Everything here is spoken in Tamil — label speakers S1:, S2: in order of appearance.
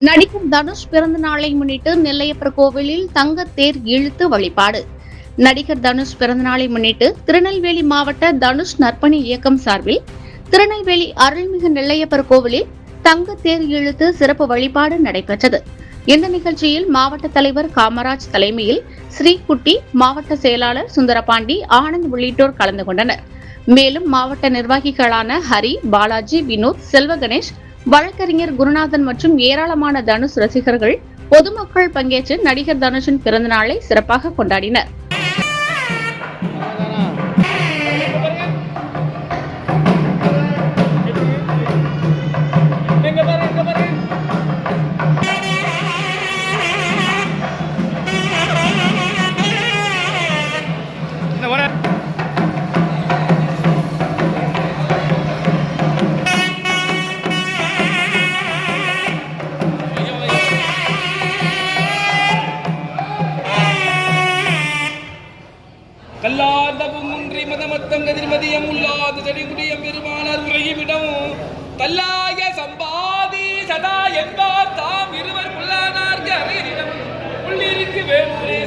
S1: நடிகர் தனுஷ் பிறந்த நாளை முன்னிட்டு நெல்லையப்பர் கோவிலில் தங்கத்தேர் இழுத்து வழிபாடு. நடிகர் தனுஷ் பிறந்த நாளை முன்னிட்டு திருநெல்வேலி மாவட்ட தனுஷ் நற்பணி இயக்கம் சார்பில் திருநெல்வேலி அருள்மிகு நெல்லையப்பர் கோவிலில் தங்கத்தேர் இழுத்து சிறப்பு வழிபாடு நடைபெற்றது. இந்த நிகழ்ச்சியில் மாவட்ட தலைவர் காமராஜ் தலைமையில் ஸ்ரீகுட்டி, மாவட்ட செயலாளர் சுந்தரபாண்டி, ஆனந்த் உள்ளிட்டோர் கலந்து கொண்டனர். மேலும் மாவட்ட நிர்வாகிகளான ஹரி, பாலாஜி, வினோத், செல்வகணேஷ், வழக்கறிஞர் குருநாதன் மற்றும் ஏராளமான தனுஷ் ரசிகர்கள், பொதுமக்கள் பங்கேற்று நடிகர் தனுஷின் பிறந்த நாளை சிறப்பாக கொண்டாடினர்.
S2: கல்லாதவும் ஒன்றி மதமத்தம் கதிர்மதியம் உள்ளாது செடிமுடியம் பெருமானார் உரையுமிடமும் கல்லாய சம்பாதி சதா என்பார் தாம் இருவர் புல்லானார்க்கு அறியிடம் உள்ளிருக்கு வேலூரே